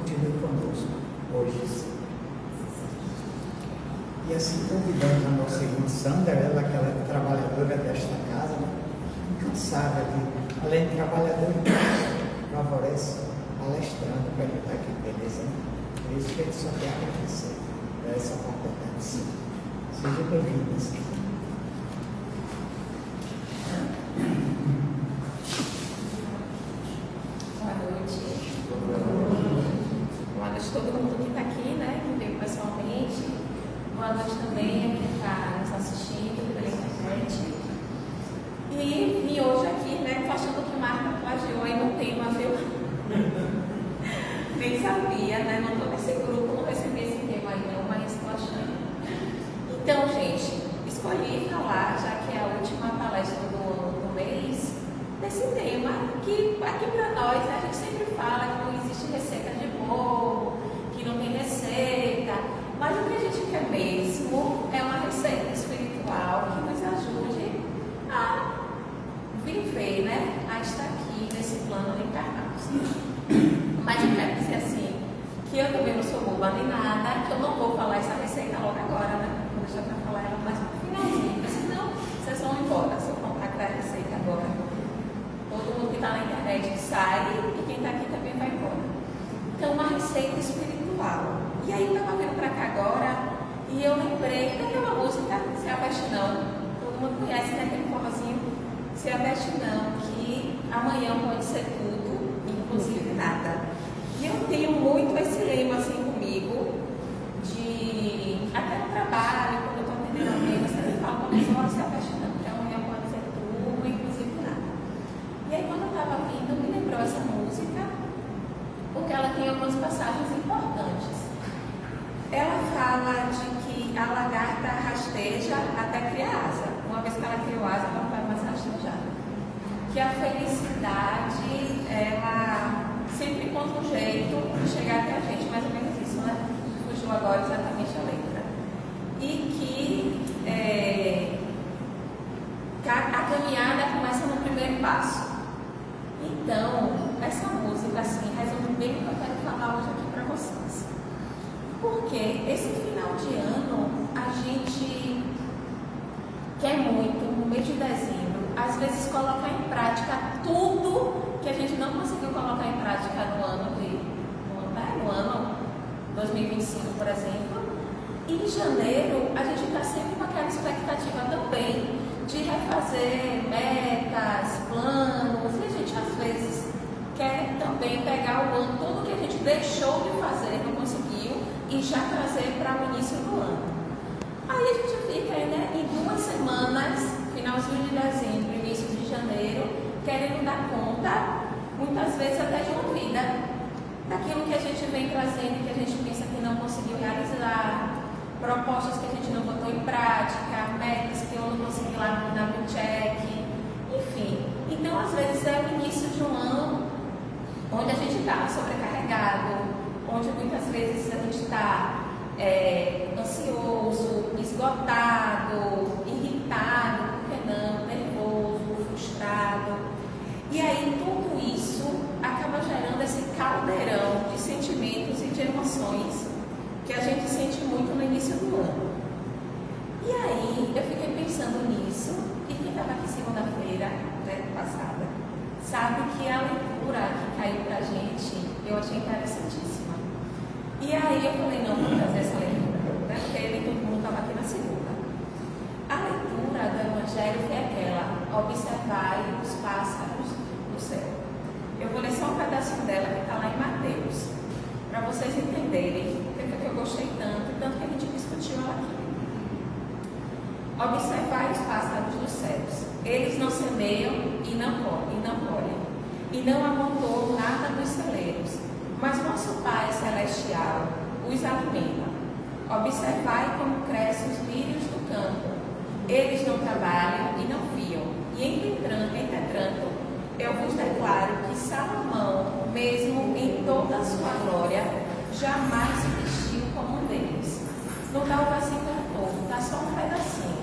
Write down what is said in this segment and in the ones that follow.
continue conosco hoje. E assim convidamos a nossa irmã Sandra, ela que ela é trabalhadora desta casa, né? Cansada de, além de trabalhadora, favorece palestrando para ajudar aqui, beleza? Por isso que a gente só quer agradecer por essa oportunidade. Sejam bem-vindos. Boa noite a todo mundo que está aqui, né? Que veio pessoalmente. Boa noite também a quem está nos assistindo pela internet. E vim hoje aqui, né? Tô achando que Marta plagiou aí no tema, viu? Nem sabia, né? Não estou nesse grupo, não recebi esse tema aí não, mas estou achando. Então, gente, escolhi falar, já que é a última palestra do mês, desse tema que aqui para nós, né, a gente sempre fala que não existe receita de bolo, que não tem receita, mas o que a gente quer mesmo é uma receita espiritual que nos ajude a viver, né, a estar aqui nesse plano encarnados. Mas eu quero dizer assim, que eu também não sou boba nem nada, que eu não vou falar essa receita logo agora, né? Vou deixar para falar ela mais no finalzinho, porque senão vocês vão embora se eu contar a receita agora. Todo mundo que está na internet sai e quem está aqui também vai embora. Então, uma receita espiritual. E aí eu estava vindo para cá agora e eu lembrei daquela música, Se Aveste Não. Todo mundo conhece, né, aquele forrozinho, Se Aveste Não, que amanhã pode ser tudo, inclusive nada. E eu tenho muito esse lema assim comigo, de até no trabalho, quando eu estou atendendo alguém, eu sempre falo para a pessoa, se aveste não, porque amanhã pode ser tudo, inclusive nada. E aí quando eu estava vindo, me lembrou essa música, porque ela tem algumas passagens importantes. Ela fala de que a lagarta rasteja até criar asa. Uma vez que ela criou asa, ela não vai mais rastejar. Que a felicidade, ela sempre encontra um jeito de chegar até a gente, mais ou menos isso, né? Fugiu agora exatamente a letra. E que a caminhada começa no primeiro passo. Então, essa música, assim, resume bem o que eu quero falar hoje aqui para vocês. Porque esse final de ano, a gente quer muito, no mês de dezembro, às vezes colocar em prática tudo que a gente não conseguiu colocar em prática no ano 2025, por exemplo. E em janeiro, a gente está sempre com aquela expectativa também de refazer metas, planos, e a gente às vezes quer também pegar o ano, tudo que a gente deixou de fazer, não conseguiu, e já trazer para o início do ano. Aí a gente fica, né, em 2 semanas, finalzinho de dezembro, início de janeiro, querendo dar conta, muitas vezes até de uma vida, daquilo que a gente vem trazendo, que a gente pensa que não conseguiu realizar, propostas que a gente não botou em prática, metas que eu não consegui lá dar no check, enfim. Então, às vezes, é o início de um ano onde a gente está sobrecarregado, onde muitas vezes a gente está ansioso, esgotado, irritado, por que não, nervoso, frustrado. E aí tudo isso acaba gerando esse caldeirão de sentimentos e de emoções que a gente sente muito no início do ano. E aí eu fiquei pensando nisso, e quem estava aqui segunda-feira, né, passada, sabe que a leitura que caiu pra gente, eu achei interessantíssima. E aí eu falei, não, vou trazer essa leitura, né, porque nem todo mundo estava aqui na segunda. A leitura do Evangelho foi aquela, observai os pássaros do céu. Eu vou ler só um pedacinho dela que está lá em Mateus, para vocês entenderem porque que eu gostei tanto que a gente discutiu ela aqui. Observai os pássaros dos céus. Eles não semeiam e não colhem, e não amontoam nada dos celeiros, mas vosso Pai Celestial os alimenta. Observai como crescem os lírios do campo. Eles não trabalham e não fiam. E entretanto, eu vos declaro que Salomão, mesmo em toda a sua glória, jamais se vestiu como um deles. Não dá o versículo todo, dá só um pedacinho.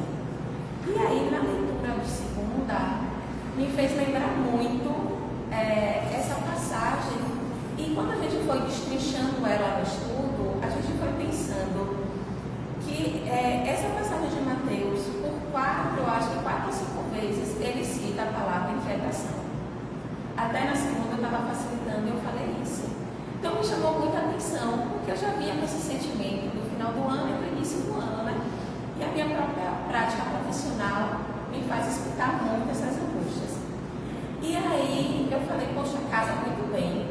E aí, na leitura de segunda, me fez lembrar muito essa passagem E quando a gente foi destrinchando ela no estudo, a gente foi pensando que essa passagem de Mateus, acho que 4 ou 5 vezes, ele cita a palavra inquietação. Até na segunda eu estava facilitando e eu falei isso. Então me chamou muita atenção, porque eu já vinha com esse sentimento do final do ano e do início do ano, né? E a minha própria prática profissional me faz escutar muito essas angústias. E aí eu falei, poxa, casa muito bem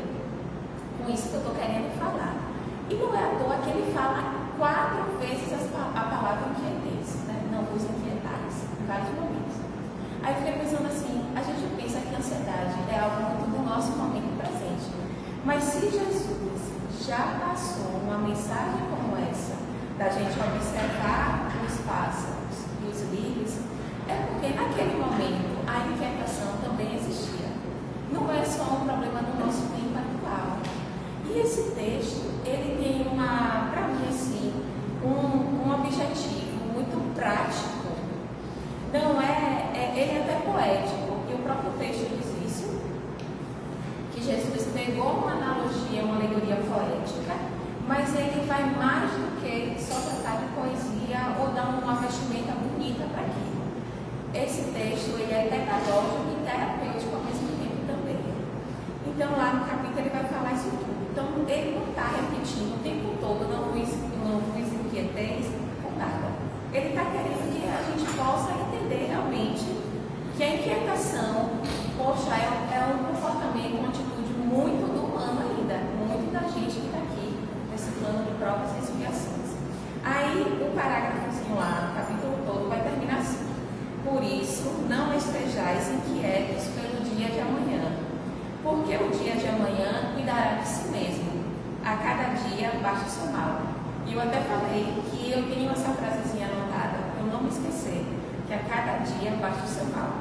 com isso que eu estou querendo falar. E não é à toa que ele fala 4 vezes a palavra inquietez, né? Não vos inquietais, em vários momentos. Aí eu fiquei pensando assim, a gente pensa que a ansiedade é algo muito do nosso momento presente. Mas se Jesus já passou uma mensagem como essa, da gente observar os pássaros e os lírios, é porque naquele momento a inquietação também existia. Não é só um problema do nosso tempo atual. E esse texto, ele tem para mim assim, um objetivo muito prático. Não ele é até poético, e o próprio texto diz isso, que Jesus pegou uma analogia, uma alegoria poética, mas ele vai mais do que só tratar de poesia ou dar uma vestimenta bonita para aquilo. Esse texto, ele é pedagógico e terapêutico ao mesmo tempo também. Então, lá no capítulo, ele vai falar isso tudo. Então, ele não está repetindo o tempo todo, não vos inquieteis com nada. Ele está querendo que a gente possa entender realmente que a inquietação, poxa, é um comportamento, uma atitude muito do humano ainda, muito da gente que está aqui, nesse plano de provas e expiações. Aí, o parágrafozinho lá, o capítulo todo, vai terminar assim. Por isso, não estejais inquietos pelo dia de amanhã, porque o dia de amanhã cuidará de si mesmo. A cada dia basta o seu mal. E eu até falei que eu tenho essa frasezinha anotada, para eu não me esquecer, que a cada dia basta o seu mal.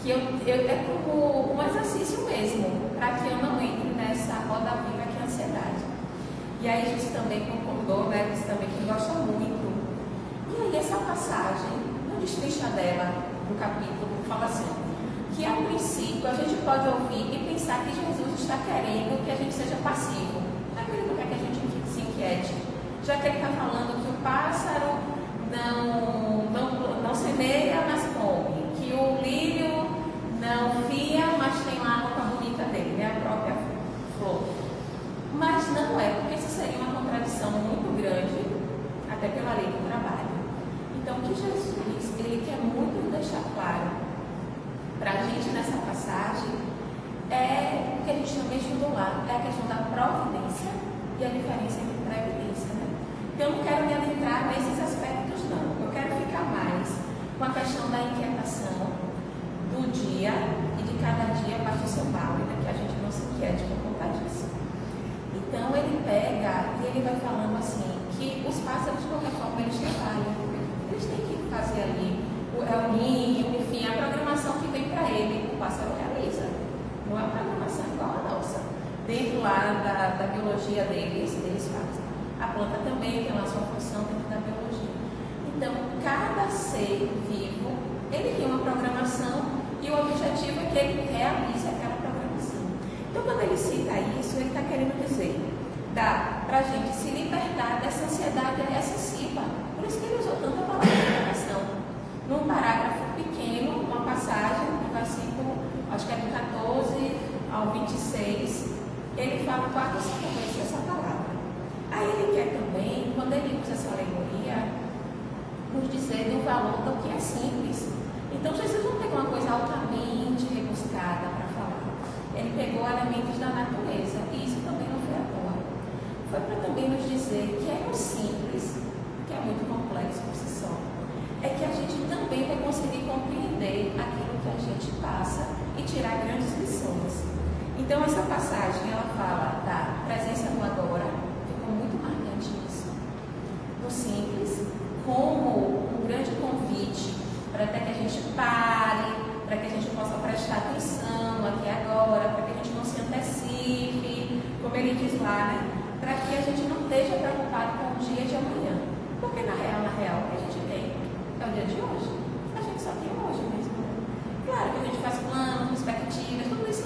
Que é como um exercício mesmo, para que eu não entre nessa roda viva que é a ansiedade. E aí a gente também concordou, né, disse também que gosta muito. E aí essa passagem, no destrincha dela, do capítulo, fala assim, que a princípio a gente pode ouvir e pensar que Jesus está querendo que a gente seja passivo. Não é que ele não quer que a gente se inquiete, já que ele está falando que o pássaro não semeia, mas come, que o lírio não fia, mas tem lá a roupa bonita dele, né, a própria flor. Mas não é, porque isso seria uma contradição muito grande, até pela lei do trabalho. Então, o que Jesus, ele quer muito deixar claro para a gente nessa passagem é o que a gente também estudou lá, é a questão da providência e a diferença entre previdência, né? Então, eu não quero me adentrar nesses aspectos, não. Eu quero ficar mais com a questão da inquietação do dia e de cada dia basta o seu mal, ainda que a gente não se inquiete por conta disso. Então, ele pega e ele vai falando assim, que os pássaros, de qualquer forma, eles trabalham. Eles têm que fazer ali o ninho, enfim, a programação que vem para ele, o pássaro realiza. Não é uma programação igual a nossa. Dentro lá da biologia deles fazem. A planta também tem lá a sua função dentro da biologia. Então, cada ser vivo, ele tem uma programação e o objetivo é que ele realize aquela programação. Então, quando ele cita isso, ele está querendo dizer, dá para a gente se libertar dessa ansiedade excessiva. Por isso que ele usou tanta palavra de programação. Num parágrafo pequeno, uma passagem, no versículo, acho que é do 14 ao 26, ele fala 4 ou 5 vezes essa palavra. Aí ele quer também, quando ele usa essa alegoria, nos dizer do valor do que é simples. Então Jesus não pegou uma coisa altamente rebuscada para falar. Ele pegou elementos da natureza, e isso também não foi à toa. Foi para também nos dizer que é o simples, que é muito complexo por si só, é que a gente também vai conseguir compreender aquilo que a gente passa e tirar grandes lições. Então essa passagem, ela fala da presença no agora, ficou muito marcante isso, no simples, como um grande convite para até que a gente pare, para que a gente possa prestar atenção aqui agora, para que a gente não se antecipe, como ele diz lá, né? Para que a gente não esteja preocupado com o dia de amanhã. Porque na real, o que a gente tem é o dia de hoje. A gente só tem hoje mesmo. Claro que a gente faz planos, perspectivas, tudo isso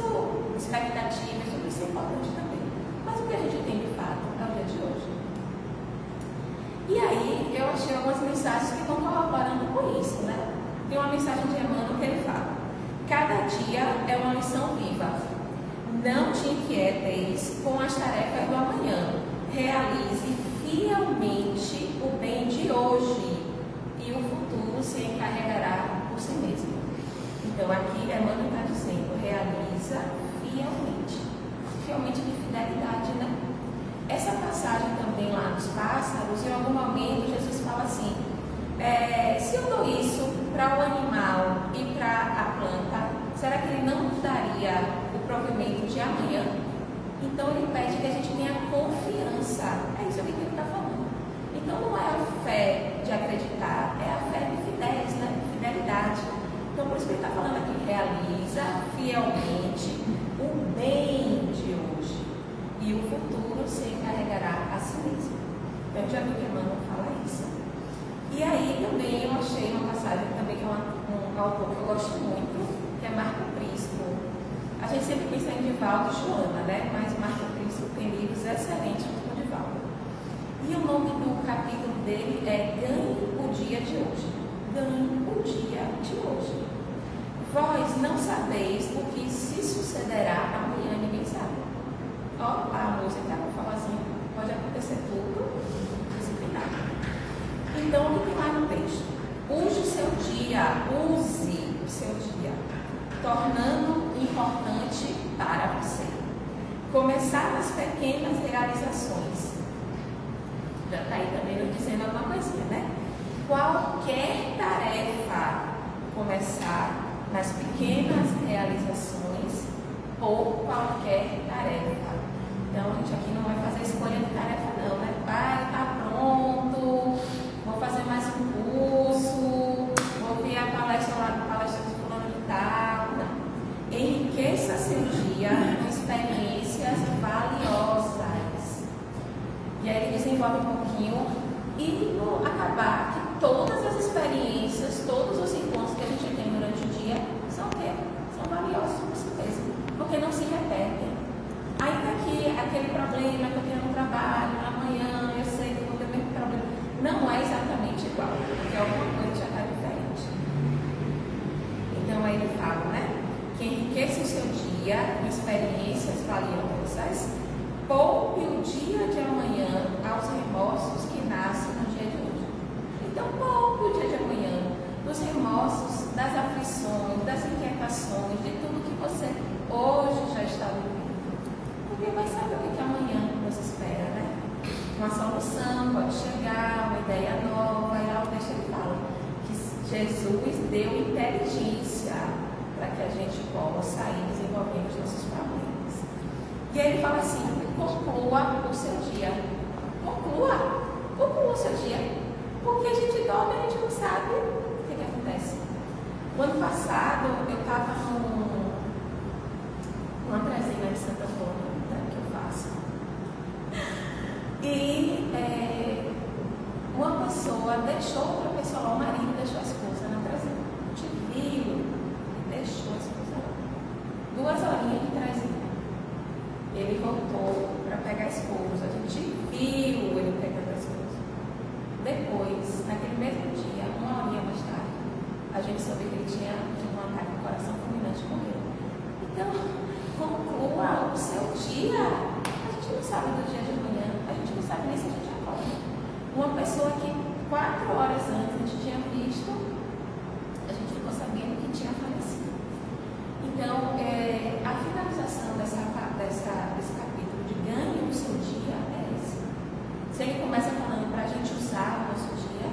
isso é importante também. Mas o que a gente tem de fato é o dia de hoje. E aí eu achei algumas mensagens que estão colaborando com isso, né? Tem uma mensagem de Emmanuel que ele fala: cada dia é uma lição viva. Não te inquieteis com as tarefas do amanhã. Realize fielmente o bem de hoje e o futuro se encarregará por si mesmo. Então aqui Emmanuel está dizendo: realiza fielmente. Fielmente de fidelidade, né? Essa passagem também lá dos pássaros, em algum momento Jesus fala assim: se eu dou isso para o animal e para a planta, será que ele não nos daria o provimento de amanhã? Então ele pede que a gente tenha confiança. É isso que ele está falando. Então não é a fé de acreditar, é a fé de fidelis, né? Fidelidade. Então por isso que ele está falando aqui: realiza fielmente o bem de hoje e o futuro se encarregará a si mesmo. Então já vi que Emmanuel fala isso. E aí também eu achei uma passagem também que é um autor que eu gosto muito, que é Marco Prisco. A gente sempre pensa em Divaldo e Joana, né? Mas Marco Prisco tem livros excelentes como Divaldo. E o nome do capítulo dele é Ganhe o Dia de Hoje. Ganhe o Dia de Hoje. Vós não sabeis o que se sucederá amanhã, ninguém sabe. Ó, a música fala assim: pode acontecer tudo, então, o que tem lá no texto? Use o seu dia, tornando importante para você. Começar nas pequenas realizações. Já está aí também nos dizendo alguma coisinha, né? Qualquer tarefa, começar nas pequenas realizações ou qualquer tarefa. Então, a gente aqui não vai fazer escolha de tarefa não, né? Está pronto, vou fazer mais um curso, vou ver a palestra lá do palestra de fulano de tal. Não. Enriqueça seu dia com experiências valiosas. E aí ele desenvolve um pouquinho e no acabar que todas as experiências, todos os encontros que a gente tem durante o dia são o quê? São valiosos por si mesmo, porque não se repetem. Ainda que aquele problema que eu tenho no trabalho, amanhã eu sei que vou ter o mesmo problema, não é exatamente igual, porque alguma coisa já está diferente. Então aí ele fala, né? Que enriqueça o seu dia com experiências valiosas, poupe o dia de amanhã aos remorsos que nascem no dia de hoje. Então poupe o dia de amanhã dos remorsos, das aflições, das inquietações, de tudo que você hoje já está vivendo. Porque vai saber o que amanhã nos espera, né? Uma solução pode chegar, uma ideia nova, e lá o texto ele fala que Jesus deu inteligência para que a gente possa ir desenvolvendo os nossos problemas. E aí ele fala assim: conclua o seu dia. Conclua o seu dia. Porque a gente dorme e a gente não sabe o que acontece. O ano passado eu estava numa trezena de Santa Flora, que eu faço. E uma pessoa deixou outra pessoa lá, o marido deixou a esposa na trezena. A gente viu, deixou a esposa lá. 2 horinhas de trezena. Ele voltou para pegar a esposa. A gente viu ele pegando a esposa. Depois, naquele mesmo dia, 1 horinha mais tarde, a gente soube que ele tinha um ataque do coração fulminante e morreu. Então, conclua o seu dia. A gente não sabe do dia de amanhã, a gente não sabe nem se a gente acorda. Uma pessoa que 4 horas antes a gente tinha visto, a gente ficou sabendo que tinha falecido. Então, a finalização desse capítulo de ganhe o seu dia é esse. Se ele começa falando para a gente usar o nosso dia,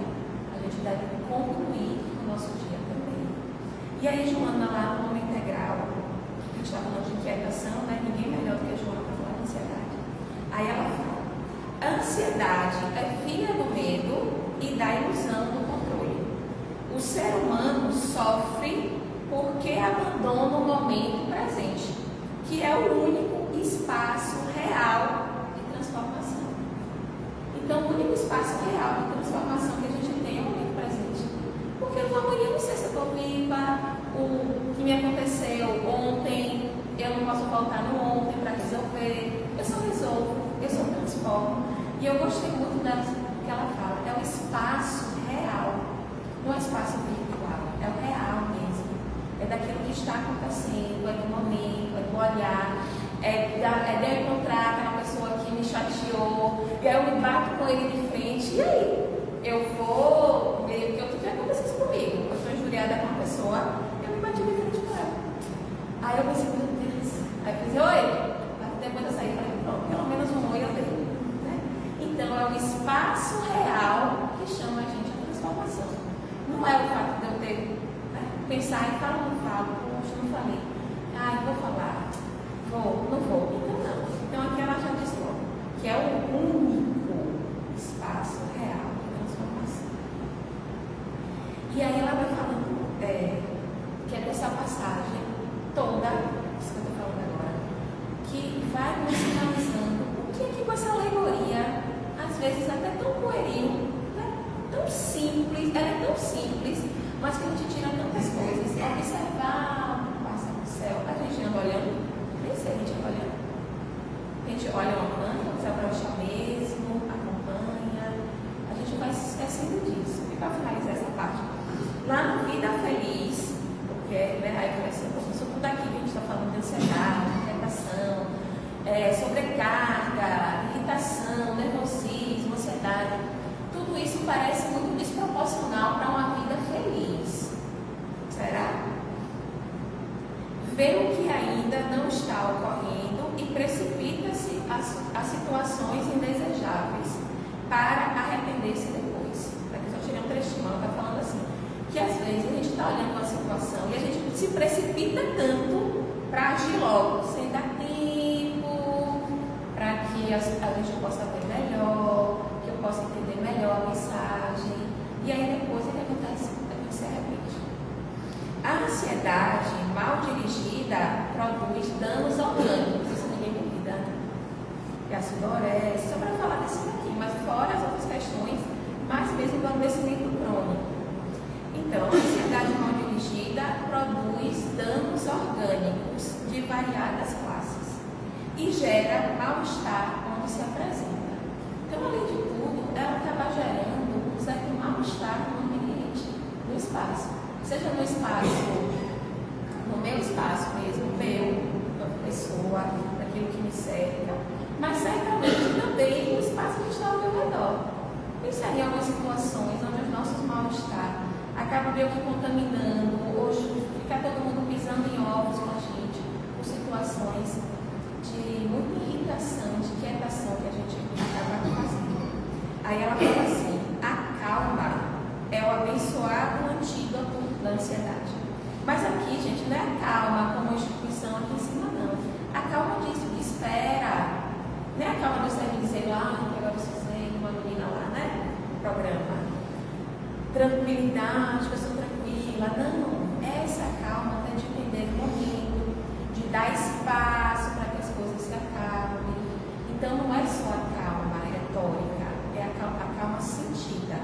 a gente deve concluir o nosso dia também. E aí, Joana, lá no Homem Integral, a gente está falando de inquietação, né? Ninguém melhor do que a Joana para falar de ansiedade. Aí ela fala: a ansiedade é filha do medo e da ilusão do controle. O ser humano sofre porque abandona o momento presente, que é o único espaço real de transformação. Então, o único espaço real de transformação que a gente tem é o momento presente. Porque no amanhã eu não sei se eu estou viva, o que me aconteceu ontem, eu não posso voltar no ontem para resolver. está acontecendo, é do momento, é do olhar, é de eu encontrar aquela pessoa que me chateou, e aí eu me bato com ele de frente, e aí? Eu vou ver o que outro dia aconteceu isso comigo. Eu sou injuriada com uma pessoa, eu me bati de frente com ela. Aí eu pensei, meu Deus. Aí eu pensei, oi. Depois eu saí e falei, pronto, pelo menos um oi eu dei. Né? Então é o espaço real que chama a gente a transformação. Não é o fato de eu ter, né, pensar e falar, não falo, poxa, não falei. Vou falar. Não vou. Então não. Então aqui ela já disse logo, que é o único espaço real de transformação. E aí ela vai falando que é dessa passagem toda, isso que eu estou falando agora, que vai nos sinalizando o que é que com essa alegoria, às vezes até tão pueril, né? Tão simples, ela é tão simples, mas que a gente tira tantas coisas. Observar o pássaro no céu, a gente anda olhando, nem sei, a gente anda olhando. A gente olha uma planta, observa o chão mesmo, acompanha, a gente vai se esquecendo disso. E para finalizar essa parte, lá no Vida Feliz, porque aí começa tudo aqui que a gente está falando de ansiedade, inquietação, sobrecarga, irritação, nervosismo, ansiedade, tudo isso parece muito desproporcional para uma vida feliz. Será? Vê o que ainda não está ocorrendo e precipita-se a situações indesejáveis para arrepender-se depois. Aqui só tirei um trechinho, ela está falando assim, que às vezes a gente está olhando uma situação e a gente se precipita tanto para agir logo, sem dar tempo, para que a gente possa ver melhor, que eu possa entender melhor a mensagem, e aí depois o que acontece? A gente se arrepende. A ansiedade mal dirigida produz danos orgânicos, isso ninguém duvida, e a sudorese, só para falar desse daqui, mas fora as outras questões, mais mesmo do adoecimento crônico. Então, a ansiedade mal dirigida produz danos orgânicos de variadas classes e gera mal-estar onde se apresenta. Então, além de tudo, ela acaba gerando um certo mal-estar no ambiente, no espaço. Seja no espaço, no meu espaço mesmo, da pessoa, daquilo que me cerca, mas certamente também no espaço que está ao meu redor. Isso aí é algumas situações onde os nossos mal-estar acaba meio que contaminando, ou fica todo mundo pisando em ovos com a gente, por situações de muita irritação, de quietação que a gente acaba fazendo. Aí ela fala assim, a calma é o abençoado antídoto da ansiedade. Mas aqui, gente, não é a calma como instituição aqui em cima, não. A calma disso, de espera. Não é a calma do você me dizer lá, que agora eu sossego, uma menina lá, né? No programa. Tranquilidade, que eu sou tranquila. Não, essa calma tem de entender o momento, de dar espaço para que as coisas se acalmem. Então não é só a calma retórica, é a calma sentida.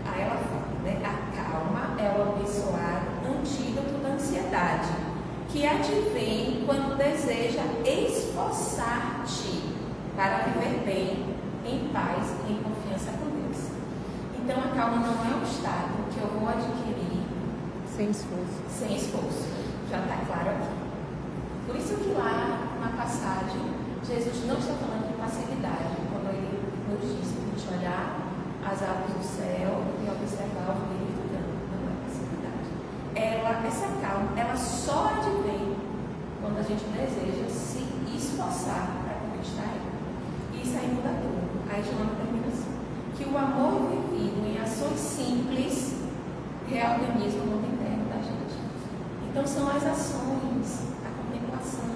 Aí ela fala, né? A calma é o abençoado antídoto da ansiedade, que advém quando deseja esforçar-te para viver bem, em paz e em confiança com Deus. Então a calma não é um estado que eu vou adquirir sem esforço. Sem esforço. Já está claro aqui. Por isso que lá na passagem, Jesus não está falando de passividade, quando ele nos diz que a gente olhar as aves do céu e observar os lírios do campo. Não é passividade. Essa calma, ela só advém quando a gente deseja se esforçar para conquistar ela. E isso aí muda tudo. Aí Joana termina assim, que o amor vivido em ações simples reorganiza o mundo interno da gente. Então são as ações, a contemplação,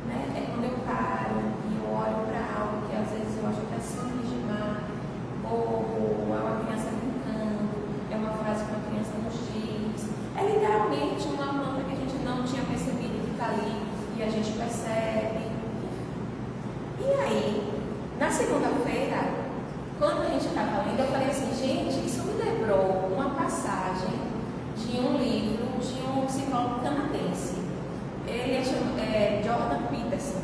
né? É quando eu paro e eu olho para algo que às vezes eu acho que é simples demais, ou é uma criança brincando, é uma frase que uma criança nos diz, é literalmente uma planta que a gente não tinha percebido que está ali e a gente percebe. E aí, na segunda-feira, quando a gente estava lendo, eu falei assim, gente, isso me lembrou uma passagem de um livro de um psicólogo canadense. Ele é Jordan Peterson.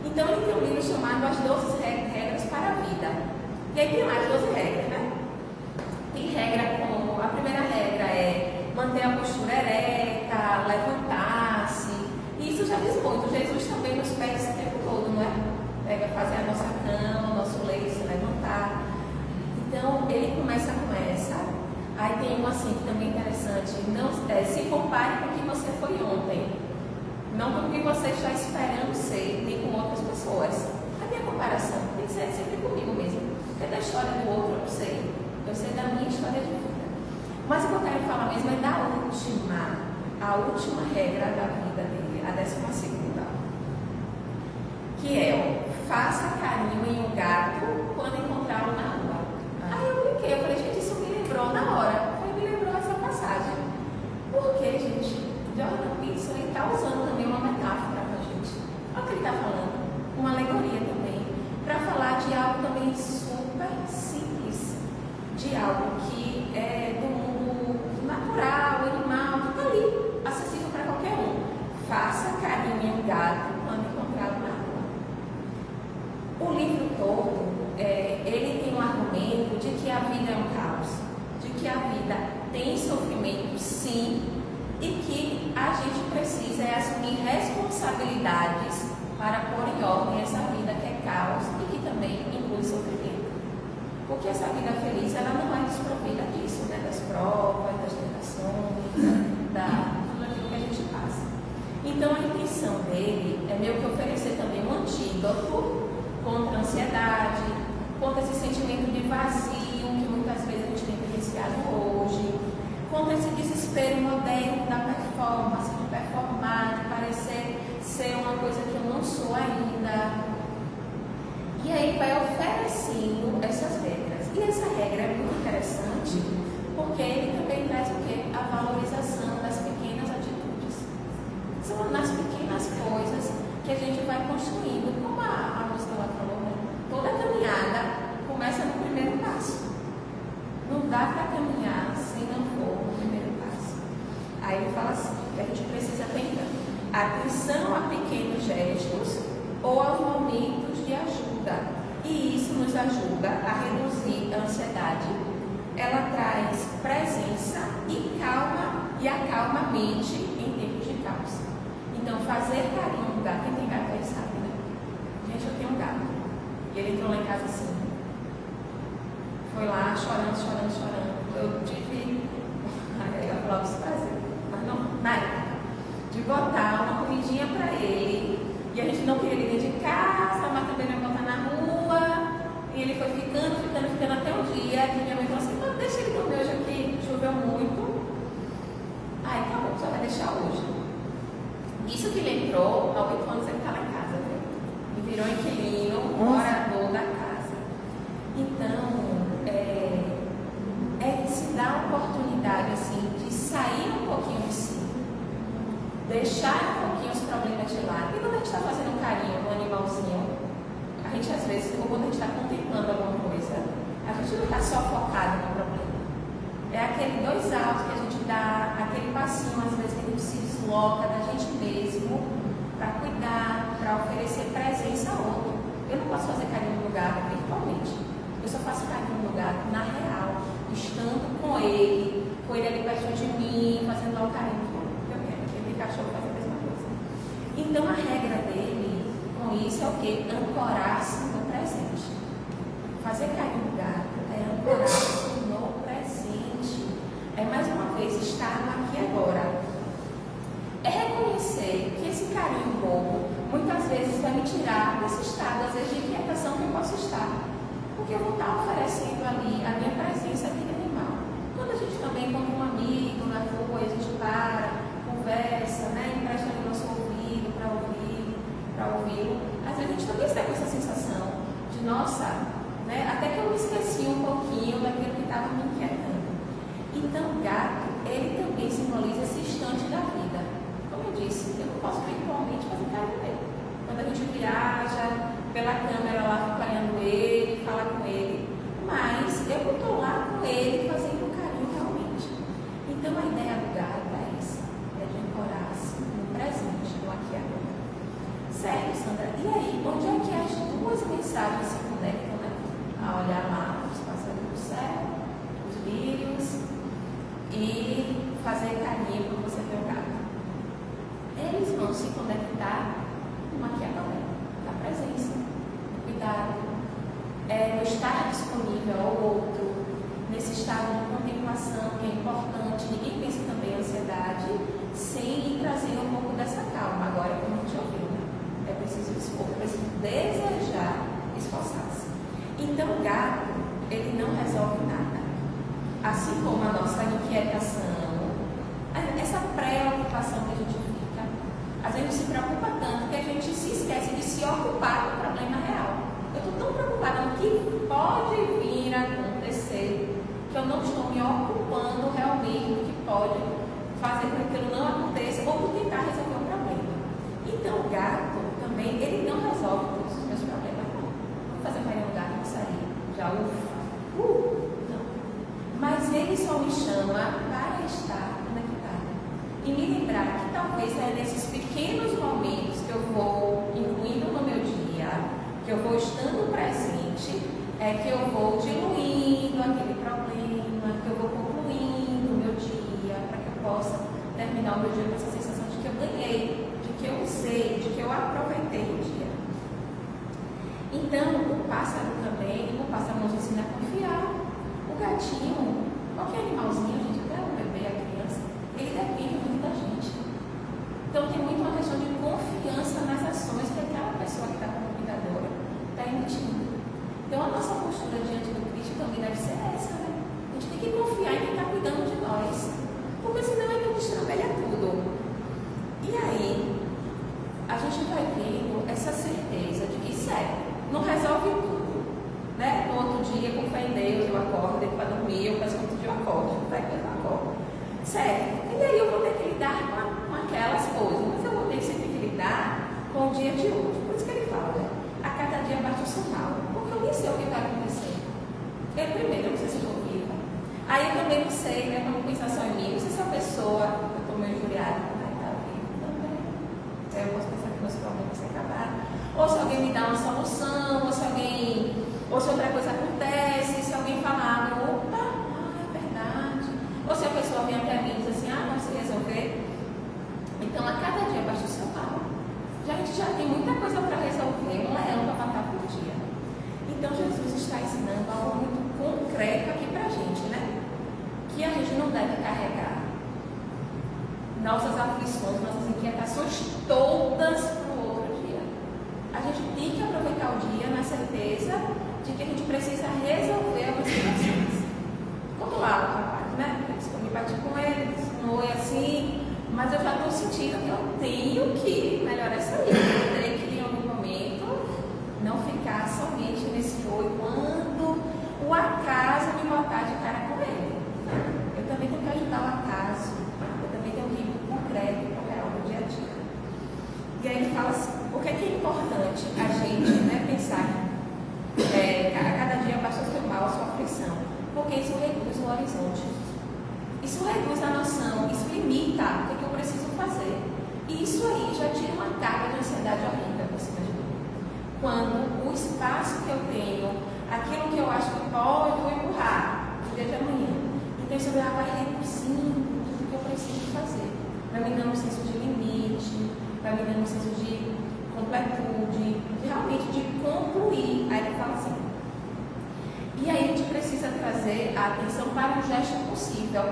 Então ele tem um livro chamado As 12 Regras para a Vida. E aí tem lá as 12 regras, né? Tem regra como, a primeira regra é manter a postura ereta, para levantar-se. E isso já diz muito. Jesus também nos pede esse tempo todo, não é? Pega fazer a nossa cama, o nosso leito, se levantar. Então, ele começa com essa. Aí tem um assim que também é interessante. Não, se compare com o que você foi ontem. Não com o que você está esperando ser, nem com outras pessoas. A minha comparação tem que ser sempre comigo mesmo. Porque da história do outro eu não sei. Eu sei da minha história de vida. Mas o que eu quero falar mesmo é da a última regra da vida dele, a 12ª. Que é, faça carinho em um gato quando encontrá-lo na rua. Aí eu brinquei, eu falei, gente, isso me lembrou na hora. Me lembrou essa passagem. Porque, gente, Jordan Peterson está usando também uma metáfora para a gente. Olha o que ele está falando. Uma alegoria também. Para falar de algo também super simples. De algo que é do mundo natural, animal, que está ali, acessível para qualquer um. Faça carinho em um gato quando encontrá-lo na rua. O livro todo, ele tem um argumento de que a vida é um caos, de que a vida tem sofrimento, sim, e que a gente precisa assumir responsabilidades para pôr em ordem essa vida que é caos e que também inclui sofrimento. Porque essa vida feliz, ela não é desprovida disso, né? Das provas, das tentações, tudo aquilo que a gente passa. Então, a intenção dele é meio que oferecer também um antídoto contra a ansiedade, contra esse sentimento de vazio que muitas vezes a gente tem vivenciado hoje, contra esse desespero moderno da performance, de performar, de parecer ser uma coisa que eu não sou ainda. E aí vai oferecendo essas regras. E essa regra é muito interessante porque ele também traz o quê? A valorização das pequenas atitudes. São nas pequenas coisas que a gente vai construindo. Como a música lá falou, né? Toda caminhada começa no primeiro passo. Não dá para caminhar se não for no primeiro passo. Aí ele fala assim, que a gente precisa ter atenção a pequenos gestos ou aos momentos de ajuda. E isso nos ajuda a reduzir a ansiedade. Ela traz presença e calma e acalma a mente em tempos de caos. Então, fazer carinho no gato, quem tem gato aí sabe, né? Gente, eu tenho um gato. E ele entrou lá em casa assim. Foi lá chorando. Eu tive, aí eu ia falar desprazer, mas não, na época, de botar uma comidinha para ele. E a gente não queria ele dentro de casa, mas também não ia botar na rua. E ele foi ficando até um dia que minha mãe falou assim, não, deixa ele dormir hoje aqui, choveu muito. Ai, tá bom, só vai deixar hoje. Isso que ele entrou, há 8 anos ele está lá em casa, viu? E virou inquilino, morador da casa. Então, se dá a oportunidade assim, de sair um pouquinho de si. Deixar um pouquinho os problemas de lado. E quando a gente está fazendo carinho no animalzinho, a gente às vezes, ou quando a gente está contemplando alguma coisa, a gente não está só focado no problema. É aquele 2 altos que a gente dá, aquele passinho às vezes que a gente se desloca da gente mesmo para cuidar, para oferecer presença ao outro. Eu não posso fazer carinho no gato virtualmente. Eu só faço carinho no gato na real, estando com ele ali perto de mim, fazendo lá o carinho. Cachorro faz a mesma coisa. Então a regra dele com isso é o que? Ancorar-se no presente. Fazer carinho no gato é ancorar-se no presente. É mais uma vez estar no aqui e agora. É reconhecer que esse carinho bobo muitas vezes vai me tirar desse estado, às vezes, de inquietação que eu posso estar. Porque eu vou estar oferecendo ali a minha presença àquele animal. Quando a gente também encontra um amigo na rua e a gente conversa, né? Empresta o nosso ouvido para ouvi-lo. Às vezes a gente também está com essa sensação de, nossa, né? Até que eu me esqueci um pouquinho daquilo que estava me inquietando. Então, o gato, ele também simboliza esse instante da vida. Como eu disse, eu não posso virtualmente fazer carinho nele. Quando a gente viaja pela câmera lá, fica olhando ele, fala com ele, mas eu estou lá com ele fazendo carinho realmente. Então, a ideia do gato é essa. No presente, no aqui e agora. Sério, Sandra? E aí, onde é que as 2 mensagens se conectam, né? A olhar lá os pássaros do céu, os lírios e fazer carinho quando você vê o gato. preocupação, que é importante, ninguém pensa também em ansiedade, sem ir trazer um pouco dessa calma. Agora, como a gente ouviu, né? É preciso esforço, é preciso desejar esforçar-se. Então, o gato, ele não resolve nada. Assim como a nossa inquietação, essa preocupação que a gente fica, às vezes se preocupa tanto que a gente se esquece de se ocupar com o problema real. Eu estou tão preocupada no que pode vir a acontecer que eu não estou me ocupando realmente do que pode fazer com que aquilo não aconteça ou por tentar resolver o problema. Então o gato também, ele não resolve todos os meus problemas, não. Vou fazer carinho no gato e sair, já ufa. Não. Mas ele só me chama para estar conectada e me lembrar que talvez é nesses pequenos momentos que eu vou incluindo no meu dia, que eu vou estando presente, é que eu vou diluindo aquele problema, que eu vou concluindo o meu dia, para que eu possa terminar o meu dia com essa sensação de que eu ganhei, de que eu usei, de que eu aproveitei o dia. Então, o pássaro também, o pássaro nos ensina a confiar. O gatinho, qualquer animalzinho, gente, até o bebê, a criança, ele depende muito da gente. Então, tem muito uma questão de confiança nas ações que aquela pessoa que está como cuidadora está emitindo. Então, a nossa postura diante do Cristo também deve ser essa, né? A gente tem que confiar em quem está cuidando de nós, porque senão ele destrambelha tudo. E aí, a gente vai vendo essa certeza de que, sério, não resolve tudo, né? No outro dia, com fé em Deus, eu acordo, deito para dormir, eu peço que outro dia eu acordo, vai que eu acordo. Sério, e aí eu vou ter que lidar com aquelas coisas, mas eu vou ter sempre que lidar com o dia de hoje. Por isso que ele fala, né? A cada dia bate o seu mal. Eu nem sei o que vai acontecer. Eu primeiro, eu não sei se eu estou viva. Aí eu também não sei, né? Quando pensar só em mim, não sei se a pessoa que eu estou meio injuriada vai estar viva também. Aí eu posso pensar que meus problemas se acabaram. Ou se alguém me dá uma solução, ou se outra coisa acontece, se alguém falar, opa, é verdade. Ou se a pessoa vem até mim e diz assim, vamos se resolver. Então a cada dia baixa o seu mal. A gente já tem muita coisa para resolver, um leão para matar por dia. Então Jesus está ensinando algo muito concreto aqui para a gente, né? Que a gente não deve carregar nossas aflições, nossas inquietações todas para o outro dia. A gente tem que aproveitar o dia na certeza de que a gente precisa resolver algumas situações. Quando lá o rapaz, né? Eu me bati com ele, não é assim, mas eu já estou sentindo que eu tenho que melhorar essa vida. Eu tenho que, em algum momento, não ficar somente nesse oi quando o acaso me botar de cara com ele. Eu também tenho que ajudar o acaso. Eu também tenho que ir concreto para o real do dia a dia. E aí ele fala assim, por que é importante a gente, né, pensar a cada dia basta o seu mal, a sua aflição? Porque isso reduz o horizonte. Isso reduz a noção, isso limita o que eu preciso fazer. E isso aí já tira uma carga de ansiedade horrível por cima de mim. Quando o espaço que eu tenho, aquilo que eu acho que pode, eu vou empurrar no dia de amanhã. Então isso já vai reduzindo tudo que eu preciso fazer. Vai me dando um senso de limite, vai me dando um senso de completude, realmente de concluir. Aí ele fala assim. E aí a gente precisa trazer a atenção para um gesto possível.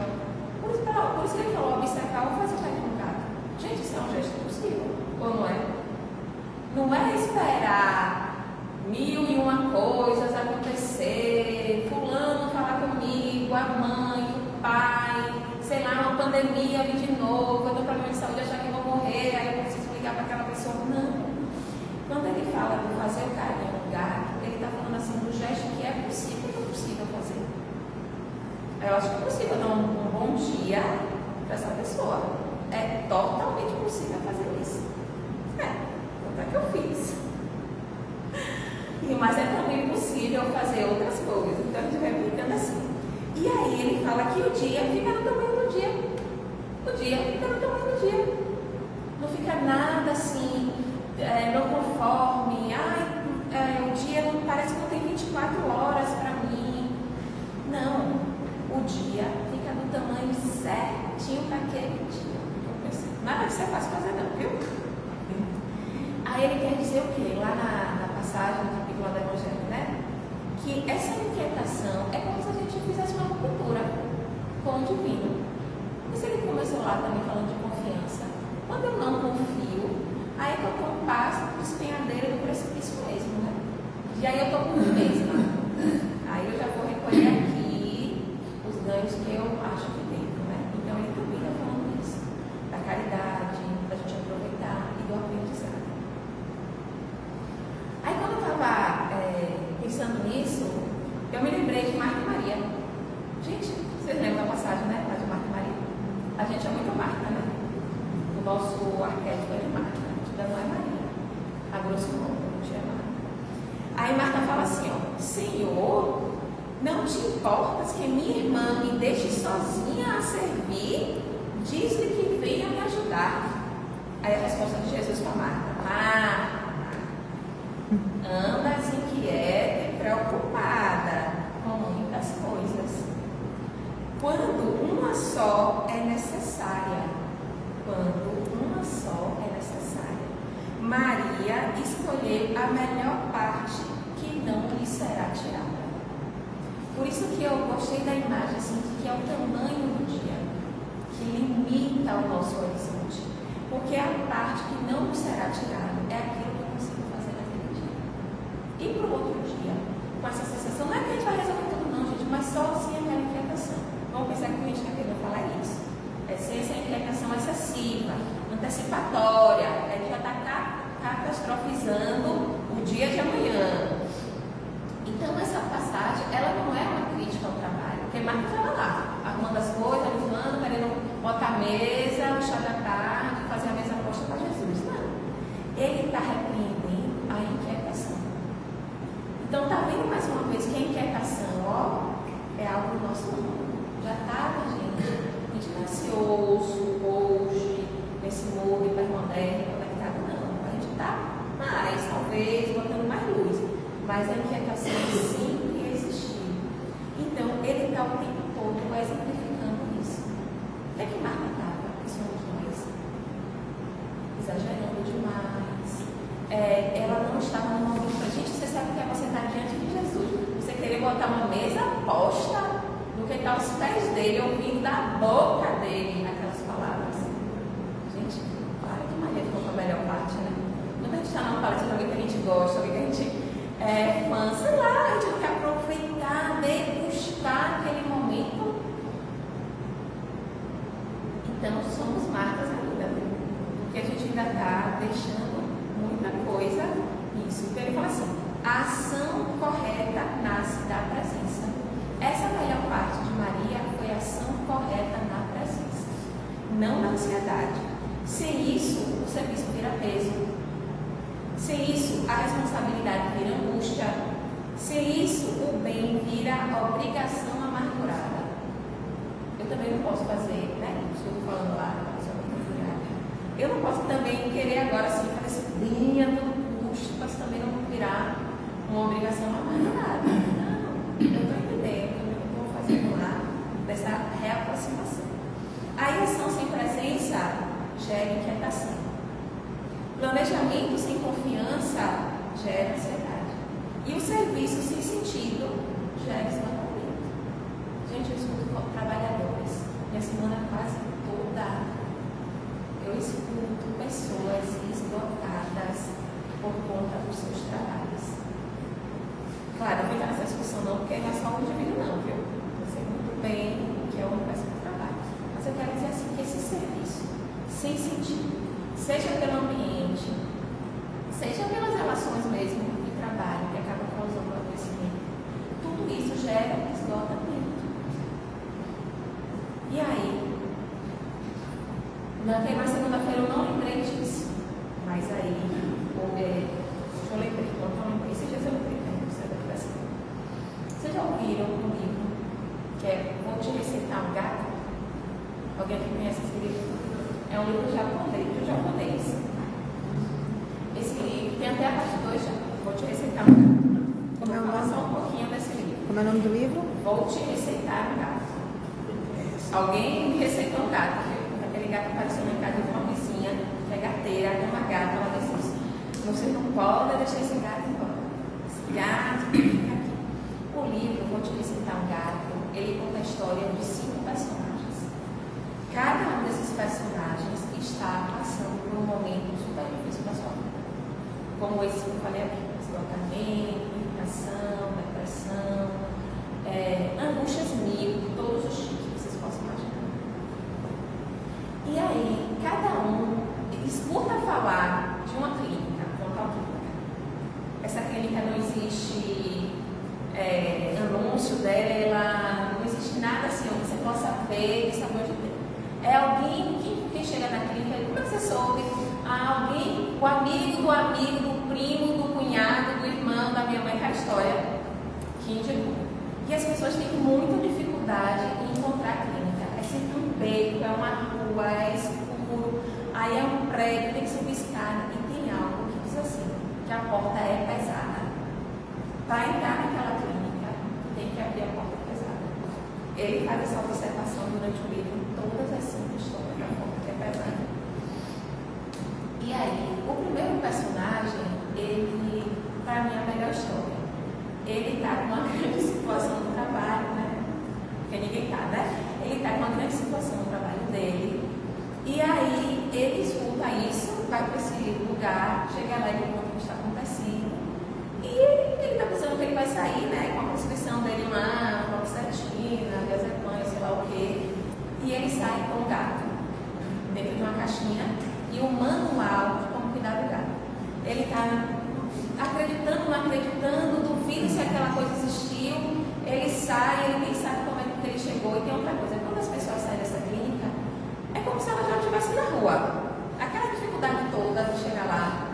Por isso que ele falou, observar ou fazer o carinho no gato. Gente, isso é um gesto possível, ou não é? Não é esperar 1001 coisas acontecer, fulano falar comigo, a mãe, o pai, sei lá, uma pandemia vir de novo, eu tenho problema de saúde, achar que eu vou morrer, aí eu preciso ligar para aquela pessoa. Não. Quando ele fala de fazer o carinho no gato, ele está falando assim do gesto que é possível e não possível fazer. Eu acho que é possível dar um bom dia para essa pessoa. É totalmente possível fazer isso. Tanto é que eu fiz. Mas é também possível fazer outras coisas. Então a gente vai brincando assim. E aí ele fala que o dia fica no tamanho do dia. O dia fica no tamanho do dia. Não fica nada assim, não conforme. O dia não, parece que não tem 24 horas para mim. Não. O dia fica no tamanho certinho para aquele dia. Nada de ser fácil fazer não, viu? Aí ele quer dizer o quê? Lá na passagem, no capítulo do Evangelho, né? Que essa inquietação é como se a gente fizesse uma ruptura com dom divino. Mas ele começou lá também falando de confiança. Quando eu não confio, aí é que eu estou um passo do despenhadeiro do precipício mesmo, né? E aí eu estou comigo mesma. Aí eu já vou recolher aqui os ganhos que eu acho que devo, né? Então ele também está falando isso, da caridade, da gente aproveitar e do aprendizado. Aí quando eu estava pensando nisso, eu me lembrei de Marta e Maria. Gente, vocês lembram da passagem, né? Lá de Marta e Maria? A gente é muito Marta, né? O nosso arquétipo é de Marta, ainda não é Maria. A grosso modo, a gente é Marta. Aí Marta fala assim, ó, Senhor, não te importas que minha irmã me deixe sozinha a servir? Diz-lhe que venha me ajudar. Aí a resposta de Jesus para Marta, andas inquieta e preocupada com muitas coisas. Quando uma só é necessária. Maria escolheu a melhor parte que não lhe será tirada. Por isso que eu gostei da imagem, assim, que é o tamanho do dia, que limita o nosso horizonte. Porque a parte que não nos será tirada é aquilo que eu consigo fazer naquele dia. E para o outro dia, com essa sensação, não é que a gente vai resolver tudo não, gente, mas só assim aquela inquietação. Vamos pensar que a gente está querendo falar isso. Sem essa inquietação excessiva, antecipatória, ele já está catastrofizando o dia de amanhã. Então essa passagem, ela não é uma crítica ao trabalho, porque Marta estava lá, arrumando as coisas, limpando, querendo botar a mesa, no chá da tarde, fazer a mesa posta para Jesus. Não. Ele está repreendendo a inquietação. Então está vendo mais uma vez que a inquietação, é algo do nosso mundo. Já estava, gente. A gente não é ansioso hoje, nesse mundo hipermoderno, conectado, não. A gente está mais, talvez, botando mais luz. Mas a inquietação sempre existiu. Então, ele está o tempo todo exemplificando isso. O que é que Marta estava? Que somos nós. Exagerando demais. Ela não estava numa luta. Gente, você sabe que é você estar diante de Jesus. Você querer botar uma mesa posta do que está aos pés dele, ouvindo da boca dele aquelas palavras. Gente, claro que Maria ficou com a melhor parte, né? Quando a gente está numa palestra de alguém que a gente gosta, alguém que a gente é fã, sei lá, a gente quer aproveitar, degustar aquele momento. Então, somos Martas ainda, né? Porque a gente ainda está deixando muita coisa nisso. Então, ele fala assim, a ação correta nasce da presença. Essa melhor parte de Maria foi a ação correta na presença, não na ansiedade. Sem isso, o serviço vira peso. Sem isso, a responsabilidade vira angústia. Sem isso, o bem vira obrigação amargurada. Eu também não posso fazer, né? Estou falando lá, eu não posso também querer agora assim, fazer bem a todo custo, mas também não virar uma obrigação amargurada. Não, eu estou entendendo o que eu estou fazendo lá, dessa reaproximação. A ação sem presença gera inquietação. Planejamento sem confiança gera ansiedade. E o serviço sem sentido gera esgotamento. Gente, eu escuto trabalhadores. Minha semana quase toda eu escuto pessoas esgotadas por conta dos seus trabalhos. Claro, não fica nessa discussão não, porque não é só um indivíduo não, viu? Eu sei muito bem que é o universo do trabalho. Mas eu quero dizer assim, que esse serviço sem sentido, seja pelo ambiente, seja pelas relações mesmo de trabalho, que acaba causando o adoecimento, tudo isso gera esgotamento. E aí, na segunda-feira eu não lembrei disso, mas aí, eu lembrei, esses dias eu lembrei, né? Vocês já ouviram um livro que é Vou Te Receitar um Gato? Alguém que conhece esse livro? É um livro japonês. Esse livro tem até a parte 2 já. Vou Te Receitar um Gato. Vou falar só um pouquinho desse livro. Como é o nome do livro? Vou Te Receitar um Gato. Alguém me receitou um gato, viu? Aquele gato apareceu na casa de uma vizinha, que é gateira, uma gata, ela disse assim, você não pode deixar esse gato embora. Esse gato fica aqui. O livro, Vou Te Receitar um Gato, ele conta a história de 5 personagens. como esses que eu falei aqui, esgotamento, irritação, depressão, angústias mil, todos os tipos que vocês possam imaginar. E aí, cada um escuta falar de uma clínica, de uma tal clínica. Essa clínica não existe anúncio dela, não existe nada assim onde você possa ver, isso pode ter. É alguém, quem chega na clínica, como é que você soube? Alguém, o amigo, do primo, do cunhado, do irmão, da minha mãe, aquela história que indicou. E as pessoas têm muita dificuldade em encontrar a clínica. É sempre um beco, é uma rua, é escuro, aí é um prédio, tem que subir escada. E tem algo que diz assim, que a porta é pesada. Para entrar naquela clínica, tem que abrir a porta pesada. Ele faz essa observação durante o livro, todas as 5 histórias da porta que é pesada. E aí, o primeiro personagem, ele, para mim, é a melhor história. Ele está com uma grande situação no trabalho, né? Porque ninguém está, né? Ele está com uma grande situação no trabalho dele. E aí, ele escuta isso, vai para esse lugar, chega lá e conta o que está acontecendo. E ele está pensando que ele vai sair, né? Com a prescrição dele lá, fluoxetina, diazepam, sei lá o quê. E ele sai com o gato, dentro de uma caixinha, e o manual de como cuidar do gato. Ele está acreditando, não acreditando, duvida se aquela coisa existiu. Ele sai, ele nem sabe como é que ele chegou. E tem outra coisa, quando as pessoas saem dessa clínica, é como se elas já estivessem na rua. Aquela dificuldade toda de chegar lá,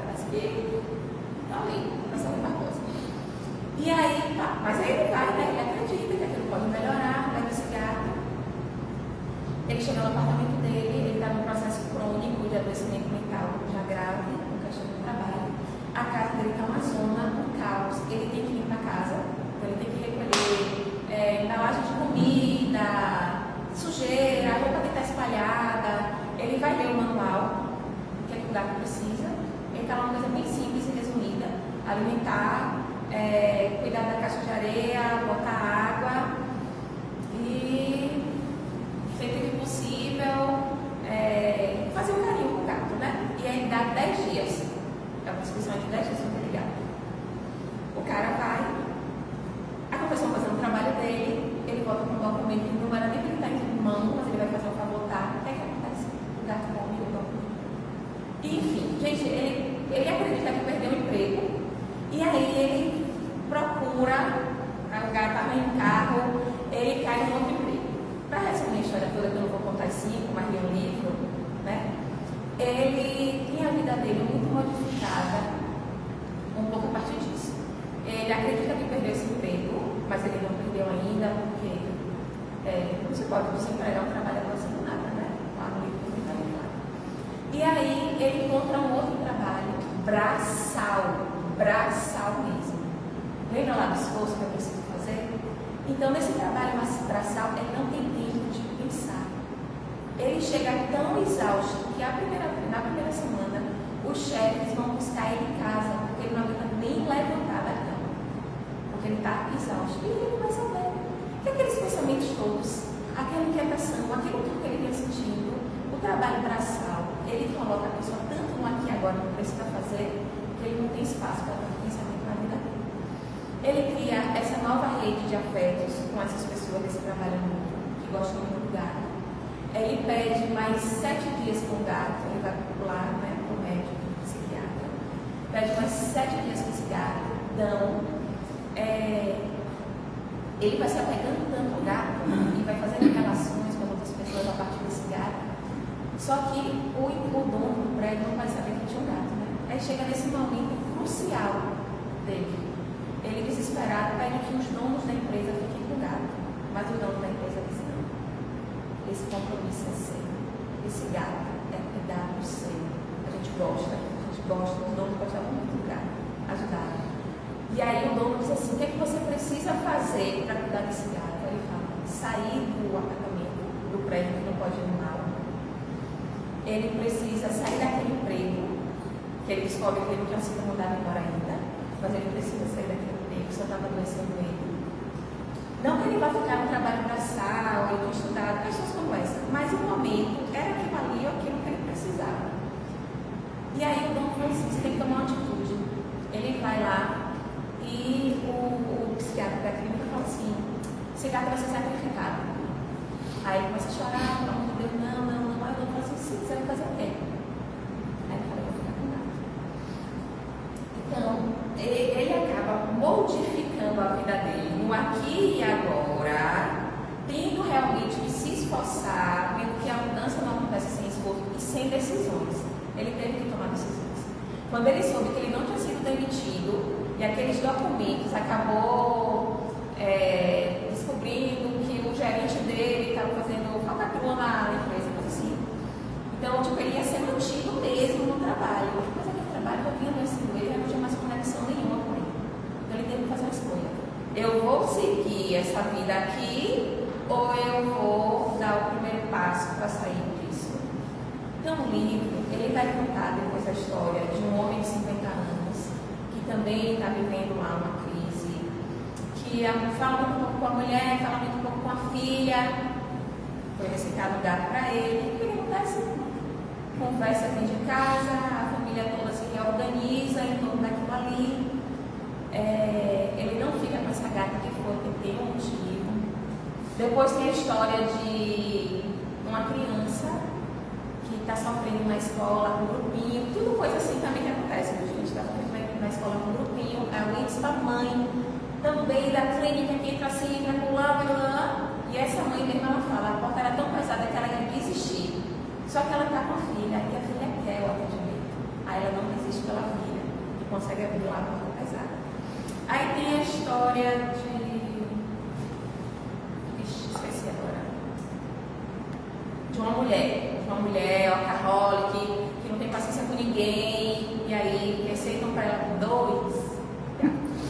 parece que está ali, passando uma coisa. E aí, tá, mas aí ele vai, né? Ele acredita que aquilo pode melhorar, leva esse gato. Ele chega no apartamento dele, ele está num processo crônico de adoecimento mental já grave, com questão do trabalho. A casa dele está uma zona, um caos. Ele tem que ir para casa, então ele tem que recolher embalagem de comida, sujeira, a roupa que está espalhada. Ele vai ler o manual, o que é que o gato precisa. Ele está uma coisa bem simples e resumida: alimentar, cuidar da caixa de areia, botar água e, sempre que possível, fazer um carinho com o gato, né? E aí dá 10 dias. É uma prescrição de 10 dias para aquele gato. O cara vai, aconteceu uma coisa no trabalho dele, ele volta com um documento que não era nem que ele está em mão, mas ele vai fazer um favor, tá? O que é que acontece? O gato come o documento. Enfim, gente, ele acredita que perdeu o emprego, e aí ele procura, o gato estava em carro, ele cai em outro emprego. Para resumir a história toda, que eu não vou contar 5, mas li um livro, né? Ele tinha a vida dele muito modificada, um pouco a partir disso. Ele acredita que perdeu esse emprego, mas ele não perdeu ainda, porque não se pode desempregar um trabalho fazendo nada, né? Lá no livro não está claro. E aí ele encontra um outro trabalho, braçal mesmo. Lembra lá do esforço que eu preciso fazer? Então, nesse trabalho braçal, ele não tem tempo de pensar. Ele chega tão exausto que na primeira semana os chefes vão buscar ele em casa, porque ele não aguenta nem levantar da cama, porque ele está exausto. E ele começa a ver que aqueles pensamentos todos, aquela inquietação, aquilo tudo que ele vem sentindo, o trabalho braçal, ele coloca a pessoa tanto no aqui e agora não precisa fazer, que ele não tem espaço para tanto pensamento na vida dele. Ele cria essa nova rede de afetos com essas pessoas desse trabalho novo, que gostam muito do gato. Ele pede mais 7 dias com o gato, ele vai lá, né, para o médico, psiquiatra. Pede mais 7 dias com esse gato. Então, ele vai se apegando tanto ao gato e vai fazendo relações com outras pessoas a partir desse gato. Só que o dono do prédio não vai saber que tinha um gato, né? Aí chega nesse momento crucial dele. Ele, desesperado, pede que os donos da empresa fiquem com o gato. Mas o dono da empresa diz não. Esse compromisso é seu. Esse gato é cuidado seu. A gente gosta, o dono gostava muito do gato. Ajudava. E aí o dono diz assim: o que é que você precisa fazer para cuidar desse gato? Aí ele fala: sair do apartamento, do prédio que não pode ir mal. Ele precisa sair daquele emprego, que ele descobre que ele não tinha sido mudado embora ainda, mas ele precisa sair daquele emprego, só estava adoecendo ele. Não que ele vá ficar no trabalho braçal, ele tinha estudado, pessoas como essa, mas o momento era aquilo ali ou aquilo que ele precisava. E aí o Dom Francisco tem que tomar uma atitude. Ele vai lá e o psiquiatra da clínica fala assim: esse gato vai ser sacrificado. Aí ele começa a chorar, pelo amor de Deus, não. Aí o Dom fala assim: sim, você vai fazer o quê? Aí ele fala: eu vou ficar com o gato. Então, ele acaba modificando a vida dele no aqui e agora, tendo realmente que se esforçar, vendo que a mudança não acontece sem esforço e sem decisões. Ele teve que tomar decisões. Quando ele soube que ele não tinha sido demitido e aqueles documentos acabou descobrindo que o gerente dele estava fazendo falcatrua na empresa, coisa assim. Então, ele ia ser mantido mesmo no trabalho. Mas aquele trabalho já vinha vencido ele, não tinha mais conexão nenhuma com ele. Então, ele teve que fazer uma escolha. Eu vou seguir essa vida aqui ou eu vou dar o primeiro passo para sair disso? Então, o livro, ele vai contar depois a história de um homem de 50 anos que também está vivendo lá uma crise, que fala muito pouco com a mulher, fala muito pouco com a filha. Foi receitado um gato para ele. O que acontece? Conversa dentro de casa, a família toda se reorganiza em torno daquilo ali. Ele não fica com essa gata que foi, porque tem um motivo. Depois tem a história de uma criança que está sofrendo na escola com um grupinho, tudo coisa assim também que acontece. A gente está sofrendo na escola com um grupinho, o índice da mãe, também da clínica que entra assim, entra com lá, e essa mãe mesmo ela fala, a porta era tão pesada que ela ia desistir. Só que ela está com a filha, e a filha quer o atendimento. Aí ela não desiste pela filha, que consegue abrir lá a porta pesada. Aí tem a história de... esqueci agora. De uma mulher alcoólica, que não tem paciência com ninguém, e aí receitam para ela 2 gatos.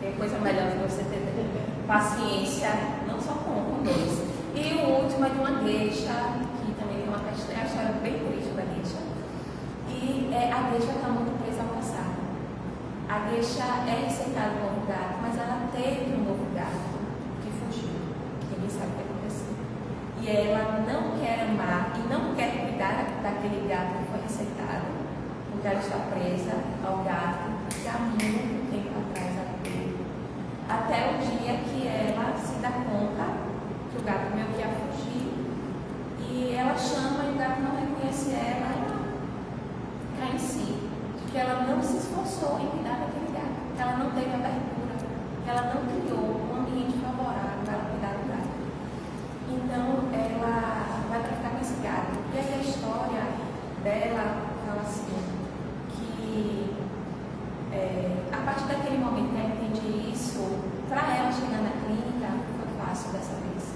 Tem coisa melhor do que você ter paciência, não só com 2. E o último é de uma geisha, que também tem uma história bem triste da geisha. E a geisha está muito presa ao passado. A geisha é receitada um novo gato, mas ela teve um novo gato que fugiu. Ninguém sabe o que aconteceu. E ela não quer amar e não quer cuidar daquele gato que foi receitado, porque ela está presa ao gato que há muito tempo atrás ela teve. Até o dia que ela se dá conta que o gato meio que ia fugir, e ela chama e o gato não reconhece ela cai em si, de que ela não se esforçou em cuidar daquele gato, que ela não teve abertura, que ela não criou um ambiente favorável para ela cuidar do gato. Então, ela vai traficar com esse gato. E aí a história dela fala assim, que a partir daquele momento que ela entende isso, para ela chegar na clínica foi fácil dessa vez.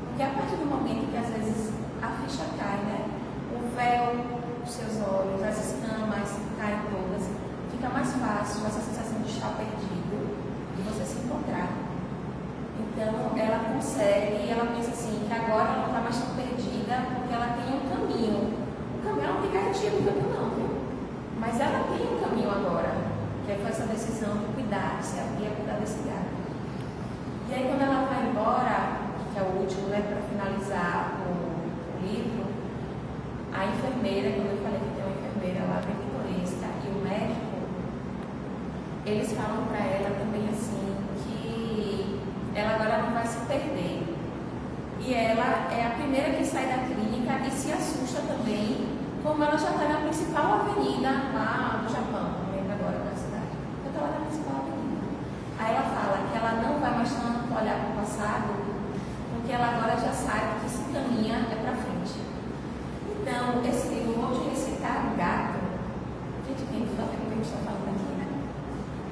Porque a partir do momento que às vezes a ficha cai, né? O véu dos seus olhos, as escamas caem todas, fica mais fácil essa sensação de estar perdido, de você se encontrar. Então, ela consegue, ela pensa assim, que agora ela não está mais tão perdida, porque ela tem um caminho. O caminho, ela não tem garantia do caminho não, viu? Mas ela tem um caminho agora, que foi essa decisão de cuidar, de se abrir a cuidar desse gato. E aí, quando ela vai embora, que é o último, né, para finalizar o livro, a enfermeira, quando eu falei que tem uma enfermeira lá bem pitoresca, e o médico, eles falam para ela também assim, que ela agora não vai se perder. E ela é a primeira que sai da clínica e se assusta também, como ela já está na principal avenida lá do Japão, não lembro agora da cidade. Já está lá na principal avenida. Aí ela fala que ela não vai mais tanto olhar para o passado, porque ela agora já sabe que se caminha é para frente. Então, esse livro, Vou Te Recitar o Gato, gente, quem sabe o que a gente está falando aqui, né?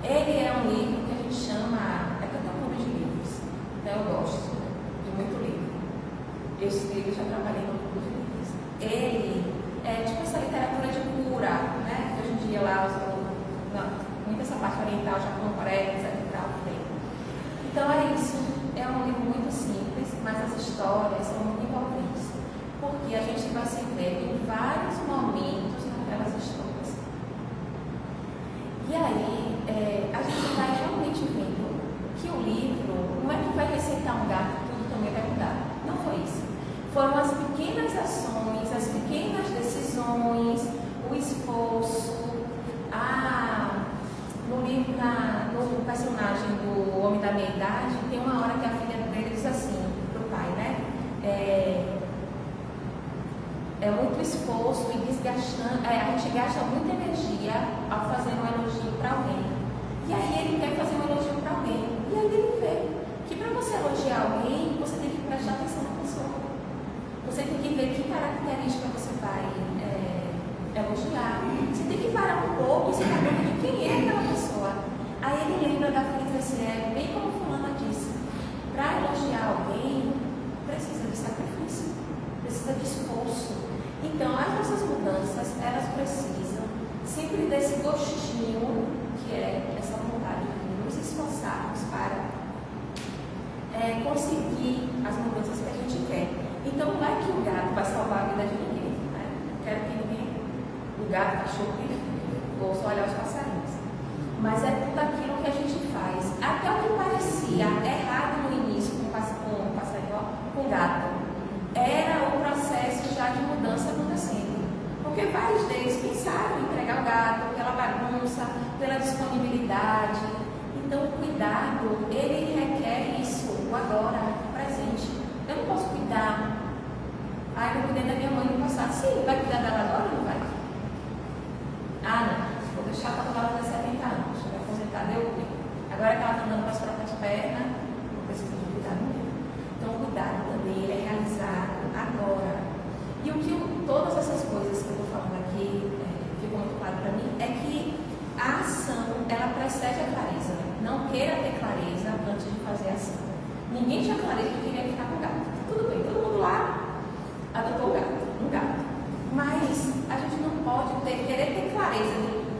Ele é um livro que a gente chama, é que eu tenho um nome de livros, então eu gosto de muito livro. Esse livro eu já trabalhei no grupo de livros. Ele é tipo essa literatura de cura, né? Hoje em dia lá, muito essa parte oriental, Japão, Coreia, etc. Então é isso, é um livro muito simples, mas as histórias são muito envolventes, porque a gente vai se ver em vários momentos naquelas histórias. E aí, a gente vai realmente vendo que o livro não é que vai receitar um gato e tudo também vai mudar. Não foi isso. Foram as pequenas ações, as pequenas decisões, o esforço o personagem do Homem da Meia Idade, tem uma hora que a filha dele diz assim pro pai, né? É muito esforço e desgastante, a gente gasta muita energia ao fazer um elogio para alguém. E aí ele quer fazer um elogio para alguém. E aí ele vê que para você elogiar alguém, você tem que prestar atenção na pessoa. Você tem que ver que característica você vai elogiar. Você tem que parar um pouco e se dar conta de quem é aquela pessoa. Aí ele lembra da filha assim, bem como fulana disse, para elogiar alguém, precisa de sacrifício, precisa de esforço. Então, as nossas mudanças, elas precisam sempre desse gostinho, que é essa vontade de nos esforçarmos para conseguir as mudanças que a gente quer. Então, não é que o gato vai salvar a vida de ninguém, né? Quero que ninguém, o gato, o cachorro, ou só olhar os passarinhos. Mas é tudo aquilo que a gente faz. Até o que parecia errado no início com o passarinho, com o gato, era o processo já de mudança acontecendo. Porque vários deles pensaram em entregar o gato pela bagunça, pela disponibilidade. Então, o cuidado, ele requer isso, o agora, o presente. Eu não posso cuidar. Eu cuidei da minha mãe no passado. Sim, vai cuidar dela agora ou não vai? Não. Vou deixar para quando ela fazer 70 anos. Vai aposentar, deu bem. Agora que ela está andando para as próprias pernas, não precisa de cuidado mesmo. Então, o cuidado também ele é realizado agora. E todas essas coisas que eu estou falando aqui, ficou muito claro para mim, é que a ação, ela precede a clareza. Não queira ter clareza antes de fazer a ação. Ninguém tinha clareza de que queria ficar com o gato. Tudo bem, todo mundo lá adotou um gato. Mas a gente não pode querer ter clareza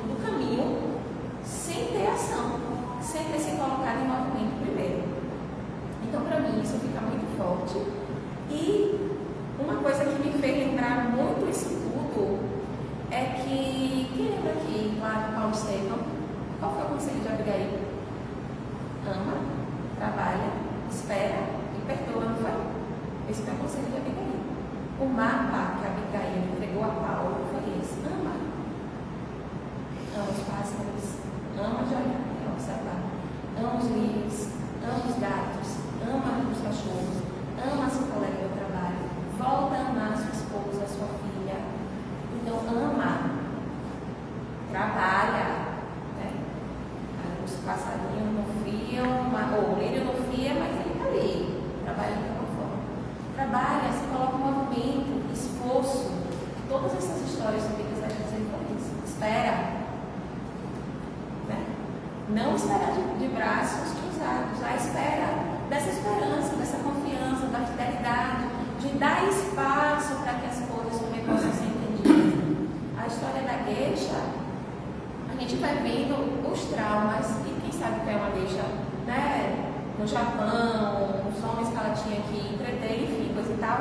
do caminho sem ter ação, sem ter se colocado em movimento primeiro. Então, para mim, isso fica muito forte. E uma coisa que me fez lembrar muito isso tudo é que, quem lembra aqui, lá Paulo Estevam, qual foi o conselho de Abigail? Ama, trabalha, espera e perdoa, não foi? Esse foi o conselho de Abigail. O mapa que Abigail entregou a Paulo foi esse: ama. Ama os pássaros, ama de olhar, observar. Ama os lírios, ama os gatos, ama os cachorros, ama seu colega do trabalho, volta a amar sua esposa, sua filha. Então, ama, trabalha, né? Os passarinhos não friam, ou o lírio não fria, mas ele está ali, trabalhando de alguma forma. Trabalha, se coloca em movimento, esforço. Todas essas histórias bíblicas a gente sempre fala isso. Espera, né? Não esperar de braços cruzados, a espera dessa esperança, dessa confiança, da fidelidade, de dar espaço para que as coisas também possam ser entendidas. A história da geisha, a gente vai vendo os traumas, e quem sabe que é uma geisha, né? No Japão, os homens que ela tinha que entreter, enfim, coisa e tal,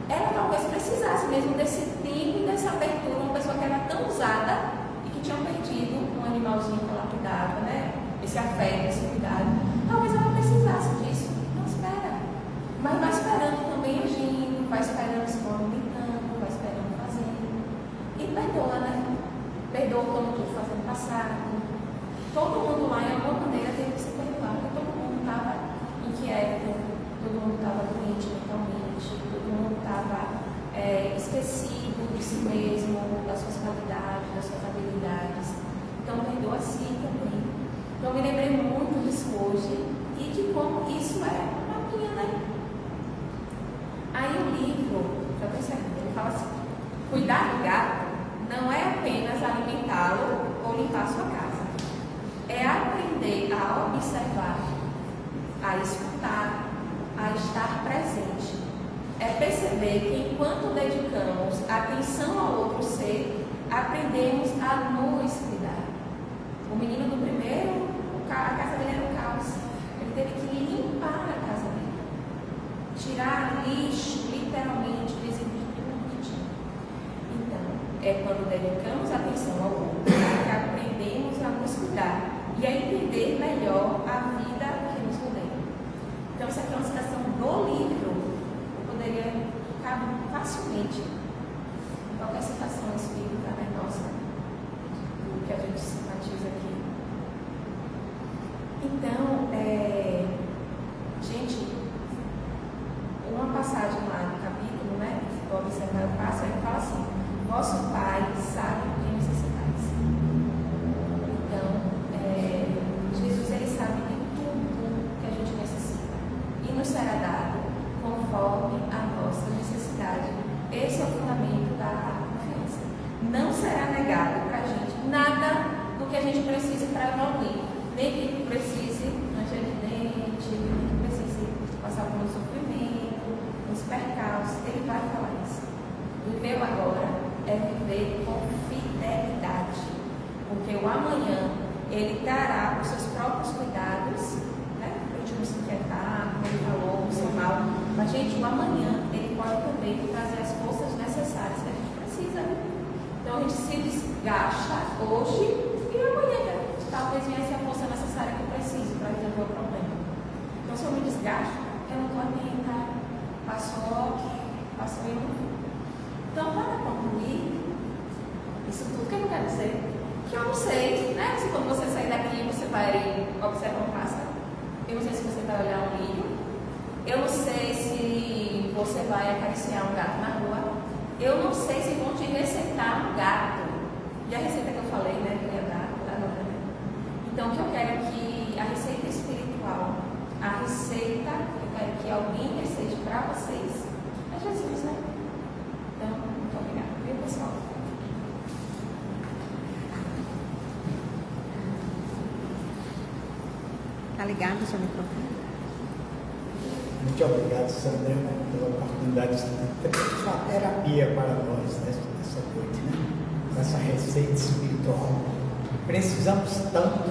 ela talvez precisasse mesmo desse tempo e dessa abertura, uma pessoa que era tão usada e que tinha perdido um animalzinho que ela cuidava, né? Esse afeto, esse cuidado. Talvez ela precisasse disso. Não espera. Mas vai esperando também agindo, vai esperando se movimentando, vai esperando fazendo. E perdoa, né? Perdoa quando tudo fazendo passado. Todo mundo lá, em alguma maneira, teve que se perdoar, porque todo mundo estava inquieto, todo mundo estava doente mentalmente, todo mundo estava esquecido de si mesmo, das suas qualidades, das suas habilidades. Então, perdoa a si também. Então, eu me lembrei muito disso hoje e de como isso é uma mapinha, né? Aí o livro, já percebi, ele fala assim: cuidar do gato não é apenas alimentá-lo ou limpar a sua casa. É aprender a observar, a escutar, a estar presente. É perceber que enquanto dedicamos atenção ao outro ser, aprendemos a nos cuidar. O menino do primeiro, a casa dele era um caos. Ele teve que limpar a casa dele. Tirar lixo, literalmente, resíduo de tudo que tinha. Então, é quando dedicamos atenção ao outro que aprendemos a nos cuidar e a entender melhor a vida que nos rodeia. Então, essa aqui é uma citação do livro. Eu poderia ficar facilmente em qualquer citação espírita, né, nossa, do que a gente simpatiza aqui. Então, gente, uma passagem lá no capítulo, né, que pode observar o passo, ele fala assim: vosso Pai sabe o que necessitais. Então, Jesus, ele sabe de tudo que a gente necessita e nos será dado conforme a nossa necessidade. Esse é o fundamento da confiança. Não será negado para a gente nada do que a gente precisa para evoluir. Nem que precise ranger de dente, nem que precise passar por um sofrimento, uns percalços. Ele vai falar isso. Viver o agora é viver com fidelidade. Porque o amanhã, ele dará os seus próprios cuidados, né? Para a gente não se inquietar, como ele falou, não ser mal. Mas, gente, o amanhã, ele pode também trazer as forças necessárias que a gente precisa. Então, a gente se desgasta hoje e amanhã talvez venha essa força necessária que eu preciso para resolver o problema. Então, se eu me desgasto, eu não estou ambientada. Passou e eu não fui. Então, para concluir, isso tudo que eu quero dizer, que eu não sei, né? Se quando você sair daqui, você vai observar um pássaro. Eu não sei se você vai olhar um lírio. Eu não sei se você vai acariciar um gato na rua. Eu não sei se vão te receitar um gato. E a receita que eu falei, né? Que eu ia dar agora, né? Então, o que eu quero é que a receita espiritual, a receita que eu quero que alguém receite para vocês, é Jesus, né? Então, muito obrigada. Viu, pessoal? Está ligado o seu microfone? Muito obrigado, Sandra, pela oportunidade de ter uma terapia para nós nessa noite, né? Essa receita espiritual. Precisamos tanto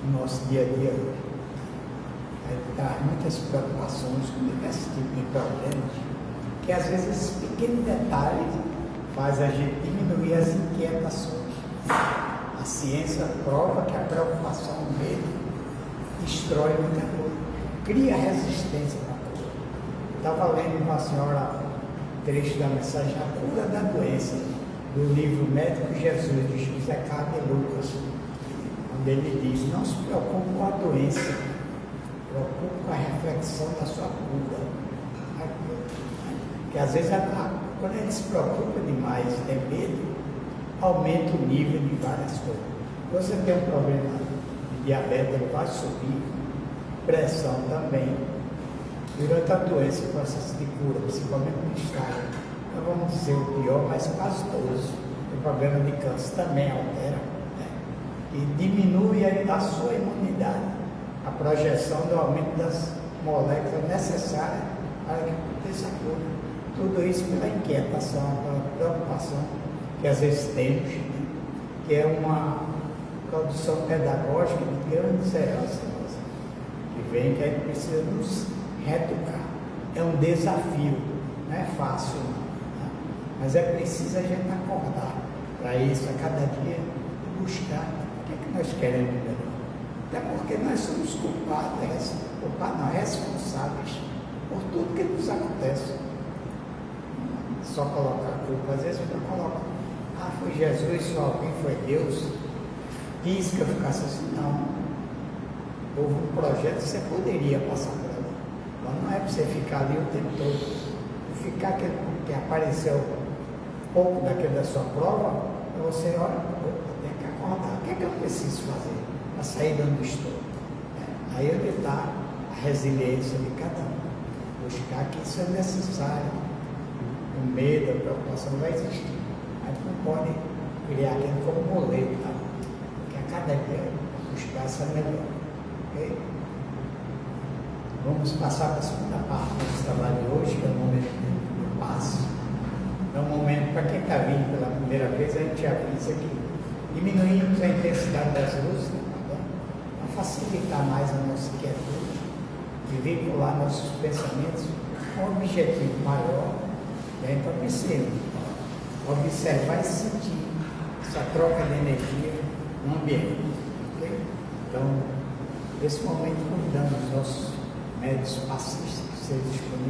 no nosso dia a dia hoje. Há muitas preocupações com esse tipo de problemas, que às vezes esse pequeno detalhe faz a gente diminuir as inquietações. A ciência prova que a preocupação dele destrói muita coisa, cria resistência para a coisa. Estava lendo uma senhora trecho da mensagem A Cura da Doença, do livro Médico Jesus, de José Carlos Lucas, onde ele diz: não se preocupe com a doença, preocupe com a reflexão da sua cura. Porque às vezes, quando a gente se preocupa demais, tem medo, aumenta o nível de várias coisas. Você tem um problema de diabetes, ele vai subir, pressão também. Durante a doença, o processo de cura, principalmente no estágio, não vamos dizer o pior, mas quase todos. O problema de câncer também altera, né? E diminui ainda a sua imunidade, a projeção do aumento das moléculas necessárias para que aconteça a cura. Tudo isso pela inquietação, pela preocupação que às vezes temos, né? Que é uma produção pedagógica de grandes heranças nossa, que vem que a gente precisa nos reeducar. É um desafio, não é fácil, né? Mas é preciso a gente acordar para isso a cada dia e buscar o que é que nós queremos melhor. Até porque nós somos culpados, responsáveis por tudo que nos acontece. Só colocar a culpa, às vezes eu coloco, foi Jesus, só alguém foi Deus, quis que eu ficasse assim. Não, houve um projeto que você poderia passar por ali, mas não é para você ficar ali o tempo todo. Ficar aquele que apareceu um pouco daquele da sua prova, você olha, tem que acordar, o que é que eu preciso fazer para sair de onde estou? Aí onde está a resiliência de cada um, buscar que isso é necessário. O medo, a preocupação vai existir. Mas não pode criar aquilo como boleto, tá? Porque a cada dia buscar essa melhor. Okay? Vamos passar para a segunda parte do nosso trabalho de hoje, que é o momento do passe. É um momento, para quem está vindo pela primeira vez, a gente avisa que diminuímos a intensidade das luzes, né? Para facilitar mais a nossa quietude e vincular nossos pensamentos com um objetivo maior. Então, precisa observar e sentir essa troca de energia no ambiente. Okay? Então, nesse momento, convidamos os nossos médios passistas que sejam disponíveis.